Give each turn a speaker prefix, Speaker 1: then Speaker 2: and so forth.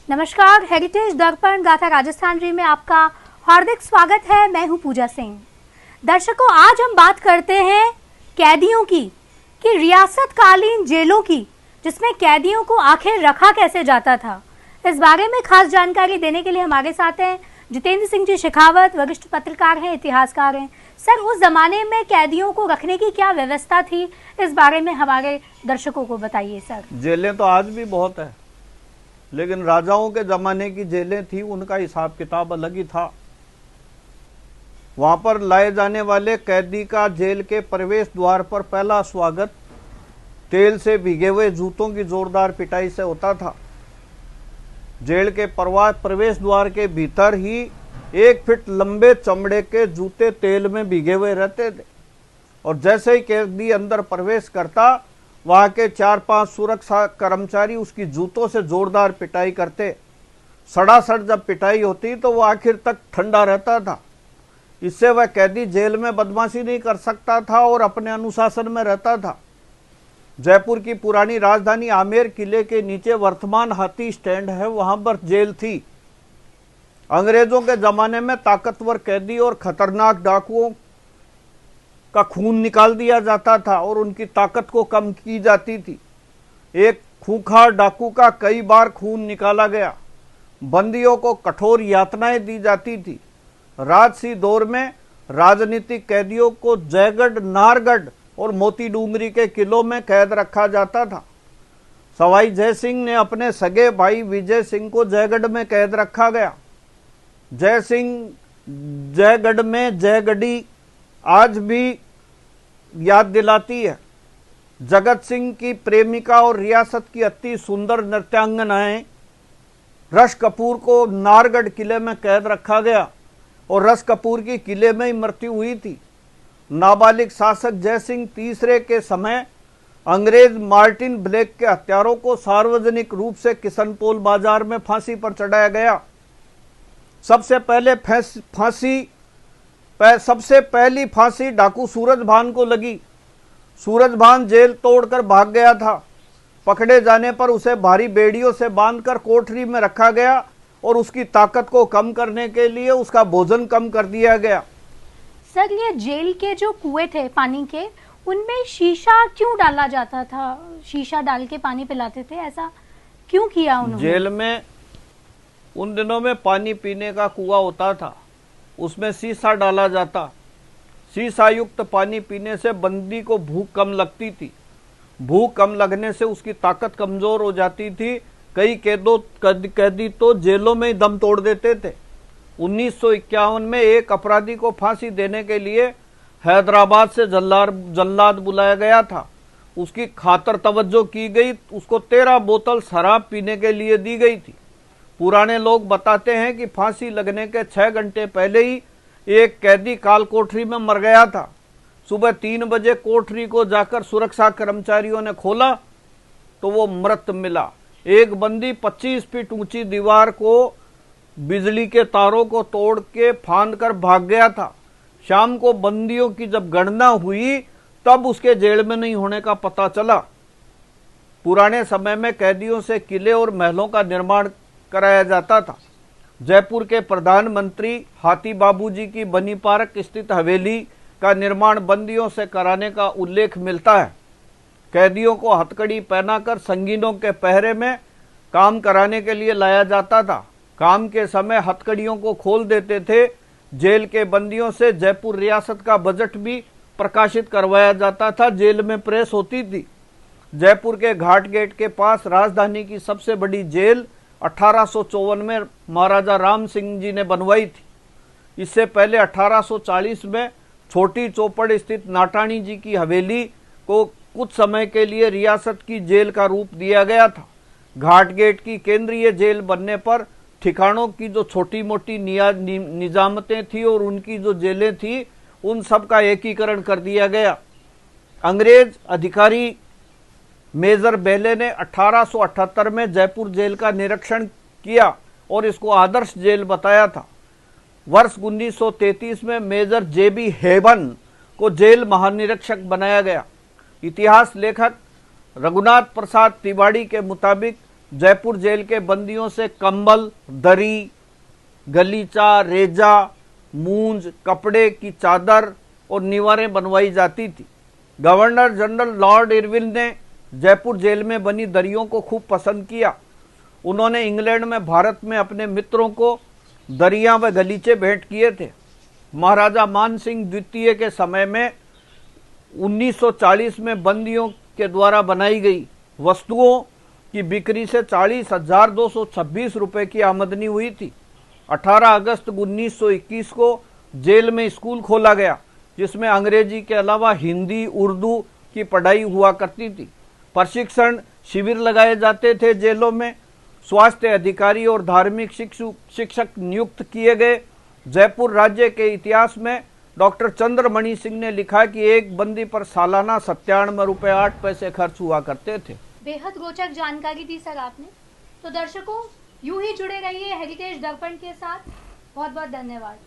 Speaker 1: नमस्कार, हेरिटेज दर्पण गाथा राजस्थान री में आपका हार्दिक स्वागत है। मैं हूं पूजा सिंह। दर्शकों, आज हम बात करते हैं कैदियों की कि रियासतकालीन जेलों की, जिसमें कैदियों को आखिर रखा कैसे जाता था। इस बारे में खास जानकारी देने के लिए हमारे साथ हैं जितेंद्र सिंह जी शेखावत, वरिष्ठ पत्रकार हैं, इतिहासकार हैं। सर, उस जमाने में कैदियों को रखने की क्या व्यवस्था थी, इस बारे में हमारे दर्शकों को बताइए सर।
Speaker 2: जेलें तो आज भी बहुत है, लेकिन राजाओं के जमाने की जेलें थी, उनका हिसाब किताब अलग ही था। वहां पर लाए जाने वाले कैदी का जेल के प्रवेश द्वार पर पहला स्वागत तेल से भीगे हुए जूतों की जोरदार पिटाई से होता था। जेल के प्रवेश द्वार के भीतर ही 1 फीट लंबे चमड़े के जूते तेल में भीगे हुए रहते थे, और जैसे ही कैदी अंदर प्रवेश करता, वहां के 4-5 सुरक्षा कर्मचारी उसकी जूतों से जोरदार पिटाई करते। सड़ासड़ जब पिटाई होती तो वो आखिर तक ठंडा रहता था। इससे वह कैदी जेल में बदमाशी नहीं कर सकता था और अपने अनुशासन में रहता था। जयपुर की पुरानी राजधानी आमेर किले के नीचे वर्तमान हाथी स्टैंड है, वहां पर जेल थी। अंग्रेजों के जमाने में ताकतवर कैदी और खतरनाक डाकुओं का खून निकाल दिया जाता था और उनकी ताकत को कम की जाती थी। एक खूंखार डाकू का कई बार खून निकाला गया। बंदियों को कठोर यातनाएं दी जाती थी। राजसी दौर में राजनीतिक कैदियों को जयगढ़, नाहरगढ़ और मोती डूंगरी के किलों में कैद रखा जाता था। सवाई जय सिंह ने अपने सगे भाई विजय सिंह को जयगढ़ में कैद रखा गया। जय सिंह जयगढ़ में जयगढ़ी आज भी याद दिलाती है। जगत सिंह की प्रेमिका और रियासत की अति सुंदर नृत्यांगनाएं रश कपूर को नाहरगढ़ किले में कैद रखा गया और रश कपूर की किले में ही मृत्यु हुई थी। नाबालिग शासक जय सिंह तीसरे के समय अंग्रेज मार्टिन ब्लेक के हत्यारों को सार्वजनिक रूप से किशनपोल बाजार में फांसी पर चढ़ाया गया। सबसे पहली फांसी डाकू सूरजभान को लगी। सूरजभान जेल तोड़कर भाग गया था। पकड़े जाने पर उसे भारी बेड़ियों से बांधकर कोठरी में रखा गया और उसकी ताकत को कम करने के लिए उसका भोजन कम कर दिया गया।
Speaker 1: सर, ये जेल के जो कुएं थे पानी के, उनमें शीशा क्यों डाला जाता था? शीशा डाल के पानी पिलाते थे, ऐसा क्यों किया उन्होंने?
Speaker 2: जेल में उन दिनों में पानी पीने का कुआं होता था, उसमें शीशा डाला जाता। शीशा युक्त पानी पीने से बंदी को भूख कम लगती थी। भूख कम लगने से उसकी ताकत कमजोर हो जाती थी। कई कैदी तो जेलों में ही दम तोड़ देते थे। 1951 में एक अपराधी को फांसी देने के लिए हैदराबाद से जल्लाद बुलाया गया था। उसकी खातर तवज्जो की गई, उसको 13 बोतल शराब पीने के लिए दी गई थी। पुराने लोग बताते हैं कि फांसी लगने के 6 घंटे पहले ही एक कैदी काल कोठरी में मर गया था। सुबह 3 बजे कोठरी को जाकर सुरक्षा कर्मचारियों ने खोला तो वो मृत मिला। एक बंदी 25 फीट ऊंची दीवार को बिजली के तारों को तोड़ के फांद कर भाग गया था। शाम को बंदियों की जब गणना हुई तब उसके जेल में नहीं होने का पता चला। पुराने समय में कैदियों से किले और महलों का निर्माण कराया जाता था। जयपुर के प्रधानमंत्री हाथी बाबूजी की बनी पार्क स्थित हवेली का निर्माण बंदियों से कराने का उल्लेख मिलता है। कैदियों को हथकड़ी पहनाकर संगीनों के पहरे में काम कराने के लिए लाया जाता था। काम के समय हथकड़ियों को खोल देते थे। जेल के बंदियों से जयपुर रियासत का बजट भी प्रकाशित करवाया जाता था। जेल में प्रेस होती थी। जयपुर के घाट गेट के पास राजधानी की सबसे बड़ी जेल 1854 में महाराजा राम सिंह जी ने बनवाई थी। इससे पहले 1840 में छोटी चौपड़ स्थित नाटाणी जी की हवेली को कुछ समय के लिए रियासत की जेल का रूप दिया गया था। घाट गेट की केंद्रीय जेल बनने पर ठिकानों की जो छोटी मोटी निजामतें थी और उनकी जो जेलें थी, उन सब का एकीकरण कर दिया गया। अंग्रेज अधिकारी मेजर बेले ने 1878 में जयपुर जेल का निरीक्षण किया और इसको आदर्श जेल बताया था। वर्ष 1933 में मेजर जेबी हेबन को जेल महानिरीक्षक बनाया गया। इतिहास लेखक रघुनाथ प्रसाद तिवाड़ी के मुताबिक जयपुर जेल के बंदियों से कंबल, दरी, गलीचा, रेजा, मूंज, कपड़े की चादर और निवारें बनवाई जाती थी। गवर्नर जनरल लॉर्ड इरविन ने जयपुर जेल में बनी दरियों को खूब पसंद किया। उन्होंने इंग्लैंड में भारत में अपने मित्रों को दरियां व गलीचे भेंट किए थे। महाराजा मान सिंह द्वितीय के समय में 1940 में बंदियों के द्वारा बनाई गई वस्तुओं की बिक्री से 40,226 रुपए की आमदनी हुई थी। 18 अगस्त 1921 को जेल में स्कूल खोला गया, जिसमें अंग्रेजी के अलावा हिंदी, उर्दू की पढ़ाई हुआ करती थी। प्रशिक्षण शिविर लगाए जाते थे जेलों में। स्वास्थ्य अधिकारी और धार्मिक शिक्षक नियुक्त किए गए। जयपुर राज्य के इतिहास में डॉक्टर चंद्रमणि सिंह ने लिखा कि एक बंदी पर सालाना 97 रुपए 8 पैसे खर्च हुआ करते थे।
Speaker 1: बेहद रोचक जानकारी दी सर आपने। तो दर्शकों, यूं ही जुड़े रहिए हेरिटेज दर्पण के साथ। बहुत बहुत धन्यवाद।